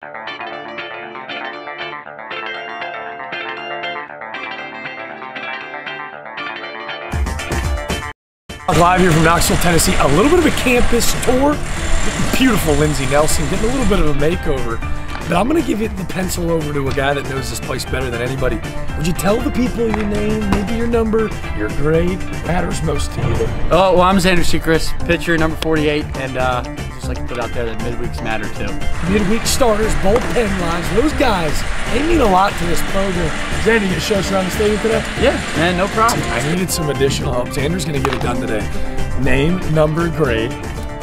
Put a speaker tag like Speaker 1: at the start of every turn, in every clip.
Speaker 1: Live here from Knoxville, Tennessee. A little bit of a campus tour. Beautiful Lindsey Nelson, getting a little bit of a makeover. But I'm gonna give it the pencil over to a guy that knows this place better than anybody. Would you tell the people your name, maybe your number, your grade? Matters most to you.
Speaker 2: Oh, well, I'm Zander, Sechrist, pitcher, number 48, and just like to put out there that midweeks matter too.
Speaker 1: Midweek starters, bullpen lines, those guys, they mean a lot to this program. Zander, you gonna show us around the stadium today?
Speaker 2: Yeah, man, no problem.
Speaker 1: I needed some additional help. Zander's gonna get it done today. Name, number, grade.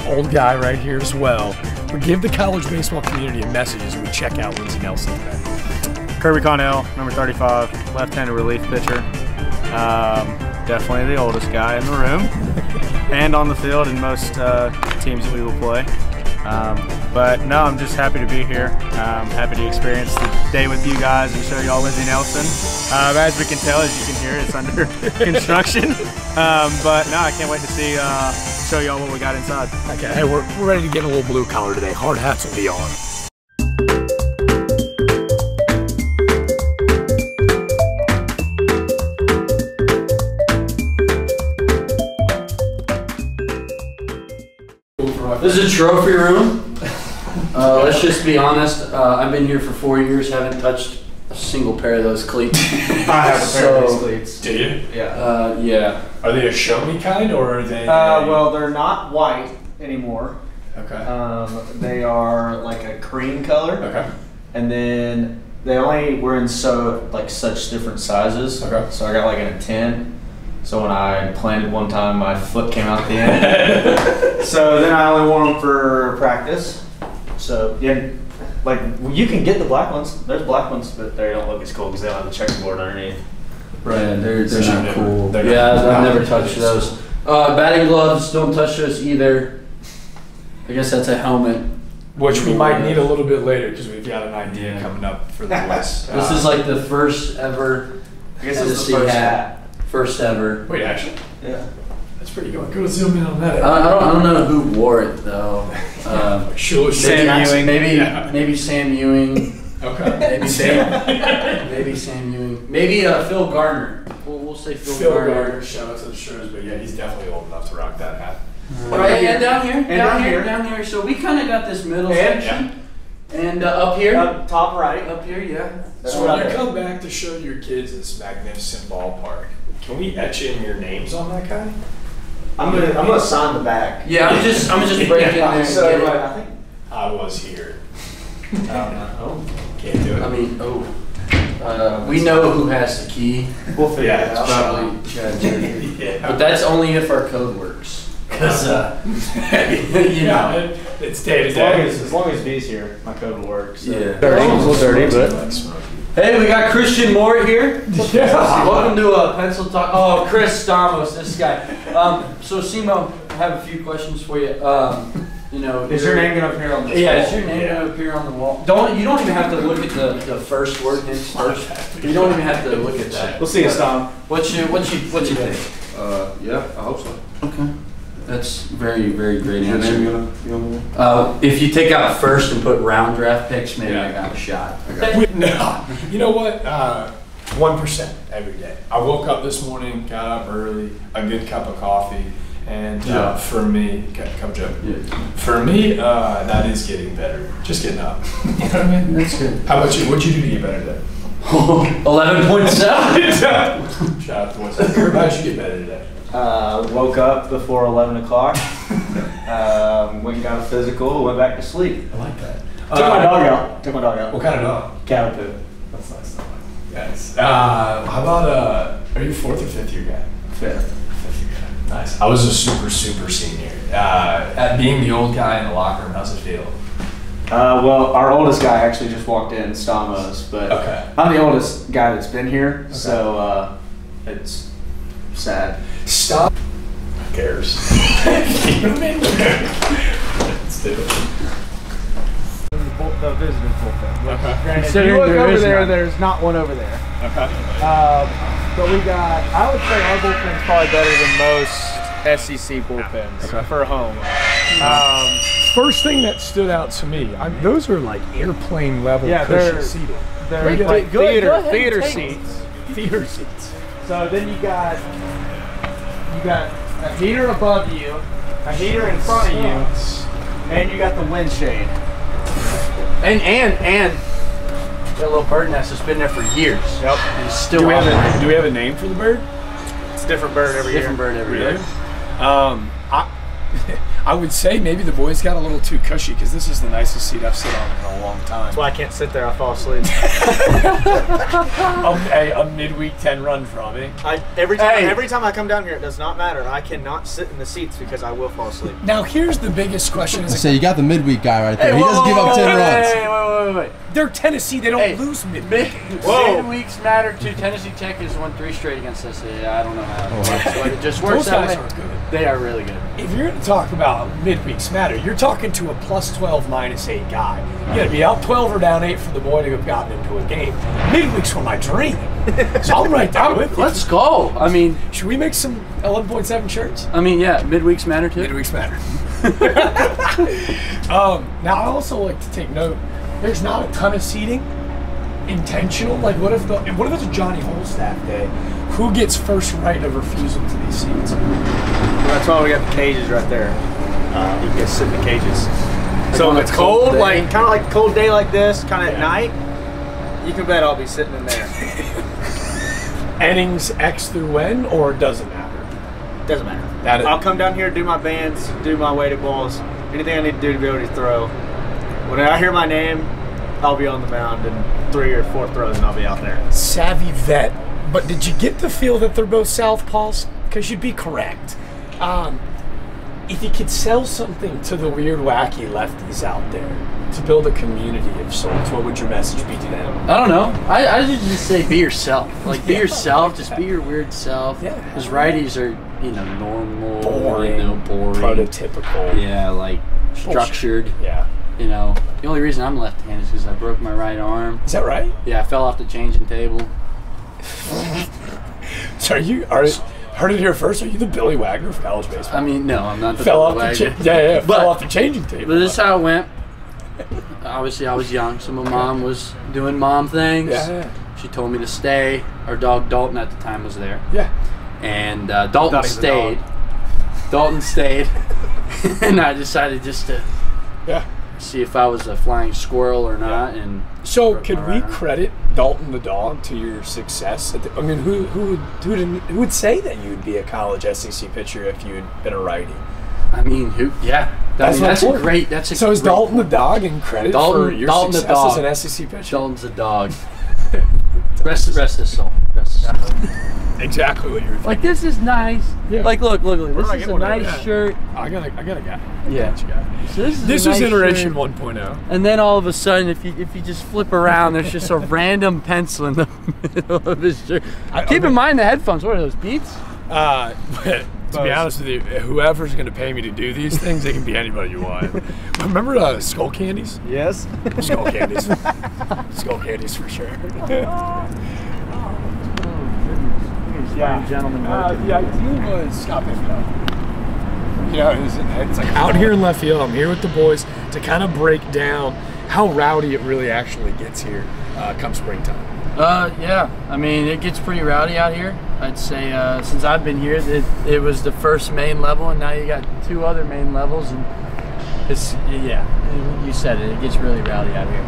Speaker 1: Old guy right here as well. We give the college baseball community a message as we check out Lindsey Nelson today.
Speaker 3: Kirby, Connell, number 35, left-handed relief pitcher. Definitely the oldest guy in the room and on the field in most teams that we will play. But no, I'm just happy to be here. I'm happy to experience the day with you guys and show you all Lindsey Nelson. As we can tell, as you can hear, it's under construction. But no, I can't wait to see, show you all what we got inside.
Speaker 1: Okay, hey, we're ready to get a little blue collar today. Hard hats will be on.
Speaker 2: This is a trophy room. Let's just be honest. I've been here for 4 years, haven't touched a single pair of those cleats.
Speaker 4: I have a pair of those cleats.
Speaker 1: Do you?
Speaker 4: Yeah.
Speaker 2: Yeah.
Speaker 1: Are they a show me kind or are they?
Speaker 4: Well, they're not white anymore.
Speaker 1: Okay.
Speaker 4: They are like a cream color.
Speaker 1: Okay.
Speaker 4: And then they only were in such different sizes.
Speaker 1: Okay.
Speaker 4: So I got like in a 10. So when I planted one time, my foot came out the end. So then I only wore them for practice. So yeah, like you can get the black ones. There's black ones, but they don't look as cool because they don't have the checkerboard underneath.
Speaker 2: Right, they're not cool.
Speaker 1: They're
Speaker 2: yeah,
Speaker 1: not,
Speaker 2: I've never touched those. Batting gloves, don't touch those either. I guess that's a helmet.
Speaker 1: Which we might need a little bit later because we've got an idea coming up for the West.
Speaker 2: This is like the first ever
Speaker 4: I guess it's the first hat.
Speaker 2: First ever.
Speaker 1: Wait, actually?
Speaker 4: Yeah.
Speaker 1: That's pretty good. Go zoom in on that.
Speaker 2: I don't know who wore it though.
Speaker 1: Sure,
Speaker 2: Sam Ewing. Maybe Sam Ewing.
Speaker 1: Okay.
Speaker 2: Maybe Sam Ewing. Maybe Phil Garner. We'll say Phil Garner.
Speaker 1: Shout out to the Shrews, but yeah, he's definitely old enough to rock that hat.
Speaker 2: Right, and down here. So we kind of got this middle section. And up here.
Speaker 4: Up top right.
Speaker 2: Up here, yeah.
Speaker 1: So when you come back to show your kids this magnificent ballpark, can we etch in your names on that guy?
Speaker 4: I'm gonna sign the back.
Speaker 2: Yeah, I'm just breaking there.
Speaker 4: So I think
Speaker 1: I was here. I don't know. Can't do it.
Speaker 2: I mean, we know who has the key.
Speaker 4: we'll figure it
Speaker 2: It's
Speaker 4: out.
Speaker 2: probably Chad.
Speaker 1: Yeah.
Speaker 2: But that's only if our code works. Because, you know.
Speaker 1: It's day to day.
Speaker 4: As long as V's here, my code will work. So.
Speaker 2: Yeah.
Speaker 4: Dirty, a little dirty, but.
Speaker 2: Hey, we got Christian Moore here.
Speaker 1: Yeah.
Speaker 2: Welcome to Pencil Talk. Oh, Chris Stamos, this guy. So Simo, I have a few questions for you. You know,
Speaker 4: Is your name gonna appear on the wall?
Speaker 2: Yeah, is your name gonna appear on the wall? You don't even have to look at the first word hints first. You don't even have to look at that.
Speaker 4: We'll see you, Tom.
Speaker 2: What you think?
Speaker 5: Yeah, I hope so.
Speaker 2: Okay. That's very, very great answer. If you take out first and put round draft picks, maybe I got a shot.
Speaker 1: No, you know what? 1% every day. I woke up this morning, got up early, a good cup of coffee, and for me, cup of Joe.
Speaker 2: Yeah.
Speaker 1: For me, that is getting better. Just getting up. You know what I mean?
Speaker 2: That's good.
Speaker 1: How about you? What'd you do to get better today?
Speaker 2: 11.7.
Speaker 1: Shout out to what's up. How'd you get better today?
Speaker 4: Woke up before 11 o'clock. Went and got a physical. Went back to sleep.
Speaker 1: I like that.
Speaker 4: Took my dog out.
Speaker 1: What kind of dog?
Speaker 4: Cattle.
Speaker 1: That's nice. Nice. How about are you 4th or 5th year guy?
Speaker 4: 5th.
Speaker 1: 5th year guy. Nice. I was a super senior. At being the old guy in the locker room, how's it feel?
Speaker 4: Well, our oldest guy actually just walked in, Stamos, but I'm the oldest guy that's been here, so it's sad.
Speaker 1: Stop. Who cares? Let's do it.
Speaker 4: The visitor bullpen.
Speaker 1: Okay.
Speaker 4: If you look over there, there's not one over there.
Speaker 1: Okay.
Speaker 4: But we got, I would say our bullpen's probably better than most
Speaker 3: SEC bullpens for home.
Speaker 1: First thing that stood out to me, those are like airplane level cushion seating.
Speaker 3: They're like theater seats.
Speaker 1: Theater seats.
Speaker 3: So then you got a heater above you, a heater in front of you, and you got the wind shade.
Speaker 2: And that little bird nest has been there for years.
Speaker 3: Yep.
Speaker 2: And it's still
Speaker 1: Do we have a name for the bird?
Speaker 3: It's a different bird every year.
Speaker 2: Different bird every year.
Speaker 1: I would say maybe the boys got a little too cushy because this is the nicest seat I've sit on in a long time.
Speaker 3: That's why I can't sit there. I fall asleep.
Speaker 1: A midweek 10-run from me.
Speaker 3: Every time I come down here, it does not matter. I cannot sit in the seats because I will fall asleep.
Speaker 1: Now here's the biggest question:
Speaker 6: So you got the midweek guy right there. He doesn't give up 10 runs.
Speaker 2: Wait.
Speaker 1: They're Tennessee. They don't lose midweek.
Speaker 2: Midweeks matter too. Tennessee Tech has won 3 straight against us. I don't know how it works, but it just works
Speaker 1: Those
Speaker 2: that
Speaker 1: guys
Speaker 2: way.
Speaker 1: are good.
Speaker 2: They are really good.
Speaker 1: If you're going to talk about midweeks matter, you're talking to a +12, -8 guy. You got to be out 12 or down 8 for the boy to have gotten into a game. Midweeks were my dream. So I'm right there with you.
Speaker 2: Let's go. I mean,
Speaker 1: should we make some 11.7 shirts?
Speaker 2: I mean, yeah, midweeks matter too.
Speaker 1: Midweeks matter. Now I also like to take note. There's not a ton of seating. Intentional. Like, what if it's a Johnny Holstaff day? Who gets first right of refusal to these seats?
Speaker 3: Well, that's why we got the cages right there. You can just sit in the cages. So
Speaker 2: on
Speaker 3: if it's
Speaker 2: a cold
Speaker 3: cold,
Speaker 2: day.
Speaker 3: like kind of like a cold day like this, kind of at night, you can bet I'll be sitting in there.
Speaker 1: Innings X through N, or doesn't matter?
Speaker 3: Doesn't matter. I'll come down here, do my bands, do my weighted balls, anything I need to do to be able to throw. When I hear my name, I'll be on the mound in 3 or 4 throws, and I'll be out there.
Speaker 1: Savvy vet. But did you get the feel that they're both southpaws? Because you'd be correct. If you could sell something to the weird, wacky lefties out there to build a community of sorts, what would your message be to them?
Speaker 2: I don't know. I just say be yourself. Like, be yourself. Just be your weird self.
Speaker 1: Yeah.
Speaker 2: Because righties are, normal,
Speaker 1: boring,
Speaker 2: boring,
Speaker 1: prototypical.
Speaker 2: Yeah, like structured.
Speaker 1: Yeah.
Speaker 2: The only reason I'm left-handed is because I broke my right arm.
Speaker 1: Is that right?
Speaker 2: Yeah, I fell off the changing table.
Speaker 1: So heard it here first. Are you the Billy Wagner of college baseball?
Speaker 2: I mean, no, I'm not the
Speaker 1: fell off
Speaker 2: wagon.
Speaker 1: fell off the changing table.
Speaker 2: But this is how it went. Obviously, I was young, so my mom was doing mom things.
Speaker 1: Yeah.
Speaker 2: She told me to stay. Our dog Dalton at the time was there.
Speaker 1: Yeah.
Speaker 2: And Dalton stayed. Dalton stayed. And I decided just to see if I was a flying squirrel or not.
Speaker 1: Yeah.
Speaker 2: And
Speaker 1: so, could we credit Dalton the dog to your success? I mean, who would say that you'd be a college SEC pitcher if you had been a righty?
Speaker 2: I mean, that's a great.
Speaker 1: So is Dalton the dog in credit for your success as an SEC pitcher?
Speaker 2: Dalton's a dog. Rest his soul.
Speaker 1: Exactly what you're thinking.
Speaker 2: Like, this is nice.
Speaker 1: Yeah.
Speaker 2: Like, look. This is a nice shirt.
Speaker 1: I got a guy.
Speaker 2: Yeah. So
Speaker 1: this was iteration 1.0.
Speaker 2: And then all of a sudden, if you just flip around, there's just a random pencil in the middle of his shirt. Keep in mind the headphones. What are those, Beats?
Speaker 1: To be honest with you, whoever's going to pay me to do these things, they can be anybody you want. Remember Skull Candies?
Speaker 3: Yes.
Speaker 1: Skull Candies. Skull Candies for sure.
Speaker 3: Gentlemen.
Speaker 1: The idea was Scott Biffo. It's like out here in left field. I'm here with the boys to kind of break down how rowdy it really actually gets here come springtime.
Speaker 2: Yeah. I mean, it gets pretty rowdy out here. I'd say since I've been here, it was the first main level, and now you got 2 other main levels, and you said it. It gets really rowdy out here.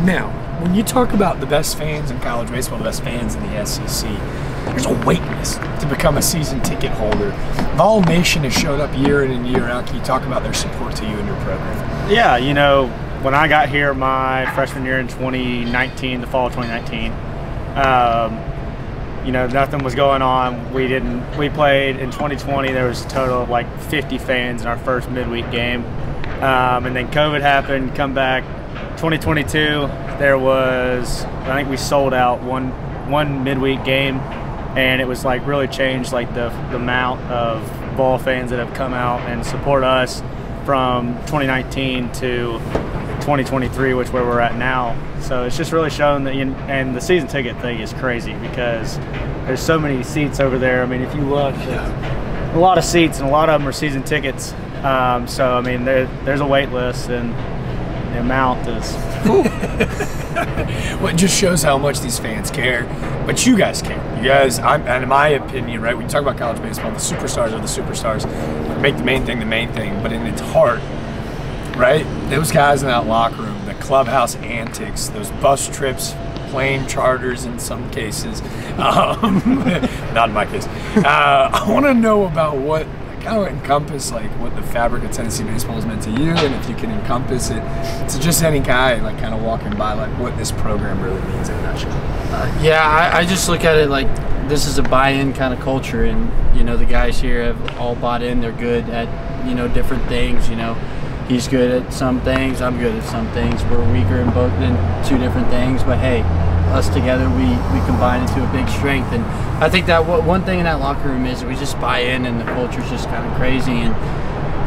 Speaker 1: Now, when you talk about the best fans in college baseball, the best fans in the SEC, there's a wait list to become a season ticket holder. Vol Nation has showed up year in and year out. Can you talk about their support to you and your program?
Speaker 3: Yeah, when I got here my freshman year in 2019, the fall of 2019, nothing was going on. We played in 2020. There was a total of like 50 fans in our first midweek game. And then COVID happened, come back. 2022, there was, I think we sold out one midweek game, and it was like really changed like the amount of ball fans that have come out and support us from 2019 to 2023, which where we're at now. So it's just really shown that, and the season ticket thing is crazy because there's so many seats over there. I mean, if you look, a lot of seats, and a lot of them are season tickets. So I mean, there's a wait list, and the amount is.
Speaker 1: Well, it just shows how much these fans care, but you guys care. You guys, and in my opinion, right, when you talk about college baseball, the superstars are the superstars. Make the main thing the main thing, but in its heart, right, those guys in that locker room, the clubhouse antics, those bus trips, plane charters in some cases, not in my case. I want to know about what kind of encompass, like, what the fabric of Tennessee baseball has meant to you, and if you can encompass it to just any guy, like, kind of walking by, like, what this program really means in a nutshell.
Speaker 2: Yeah, I just look at it like this is a buy-in kind of culture, and you know, the guys here have all bought in. They're good at, you know, different things. You know, he's good at some things, I'm good at some things. We're weaker in both in two different things, but hey, us together, we combine into a big strength. And I think that one thing in that locker room is we just buy in, and the culture's just kind of crazy. And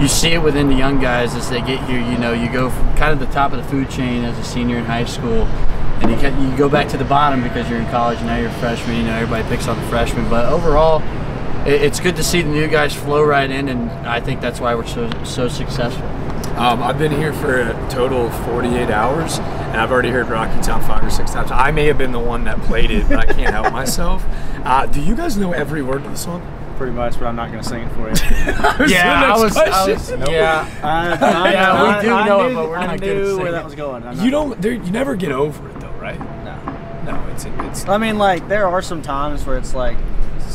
Speaker 2: you see it within the young guys as they get here. You know, you go from kind of the top of the food chain as a senior in high school, and you go back to the bottom because you're in college, and now you're a freshman. You know, everybody picks on the freshmen, but overall, it's good to see the new guys flow right in, and I think that's why we're so successful.
Speaker 1: I've been here for a total of 48 hours, and I've already heard Rocky Top 5 or 6 times. I may have been the one that played it, but I can't help myself. Do you guys know every word to the song?
Speaker 3: Pretty much, but I'm not going to sing it for you.
Speaker 2: Yeah, we do know it, but we're not going to sing
Speaker 3: where
Speaker 2: it.
Speaker 3: that was going.
Speaker 1: You never get over it though, right? No, it's.
Speaker 3: I mean, like, there are some times where it's like,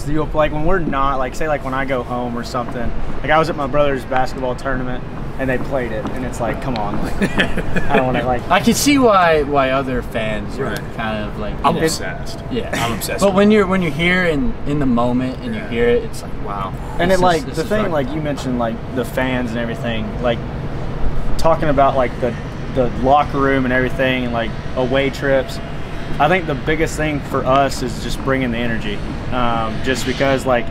Speaker 3: like when we're not, like, say, like when I go home or something. Like, I was at my brother's basketball tournament, and they played it, and it's like, come on, like, I don't want to, like.
Speaker 2: I can see why other fans are kind of like.
Speaker 1: I'm obsessed.
Speaker 2: Yeah,
Speaker 1: I'm obsessed.
Speaker 2: But when you're here in the moment and you hear it, it's like, wow.
Speaker 3: And it, like, the thing, like you mentioned, like the fans and everything, like talking about like the locker room and everything, and like away trips. I think the biggest thing for us is just bringing the energy. Just because, like,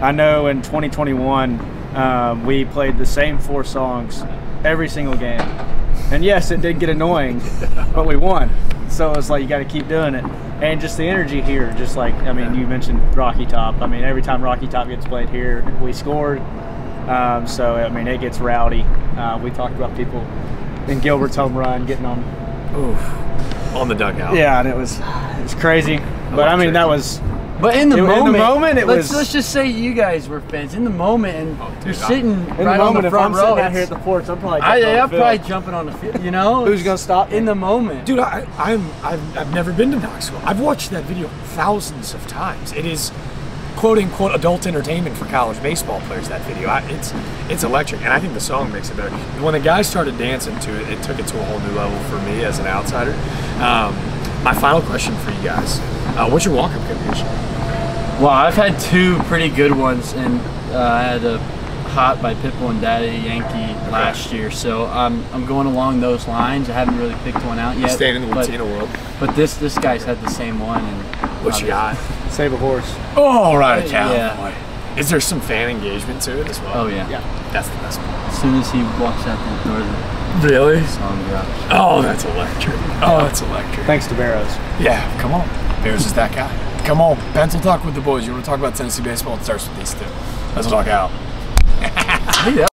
Speaker 3: I know in 2021 we played the same 4 songs every single game, and yes, it did get annoying, but we won. So it's like you got to keep doing it, and just the energy here. Just like, I mean, you mentioned Rocky Top. I mean, every time Rocky Top gets played here, we scored. So I mean, it gets rowdy. We talked about people in Gilbert's home run getting on.
Speaker 1: On the dugout.
Speaker 3: Yeah, and it was crazy. But I mean, that was.
Speaker 2: But in the moment,
Speaker 3: let's
Speaker 2: just say you guys were fans in the moment, and you're sitting right on the front row.
Speaker 3: If I'm sitting out here at the porch, I'm probably.
Speaker 2: I'm probably jumping on the field. You know,
Speaker 3: who's gonna stop me?
Speaker 2: In the moment,
Speaker 1: dude? I've never been to Knoxville. I've watched that video thousands of times. It is, quote unquote, adult entertainment for college baseball players. That video, it's electric, and I think the song makes it better. When the guys started dancing to it, it took it to a whole new level for me as an outsider. My final question for you guys: what's your walk-up condition?
Speaker 2: Well, I've had 2 pretty good ones, and I had a Hot by Pitbull and Daddy Yankee last year, so I'm going along those lines. I haven't really picked one out yet.
Speaker 1: Staying in the Latino world.
Speaker 2: But this guy's had the same one. And
Speaker 1: what you got?
Speaker 3: Save a Horse.
Speaker 1: Oh, right, California.
Speaker 2: Yeah.
Speaker 1: Is there some fan engagement to it as well?
Speaker 2: Oh yeah.
Speaker 1: That's the best part.
Speaker 2: As soon as he walks out the door,
Speaker 1: really?
Speaker 2: the song drops.
Speaker 1: Oh, that's electric. Oh, that's electric.
Speaker 3: Thanks to Barrows.
Speaker 1: Yeah, come on. Barrows is that guy. Come on, pencil talk with the boys. You want to talk about Tennessee baseball? It starts with these 2. Let's talk out.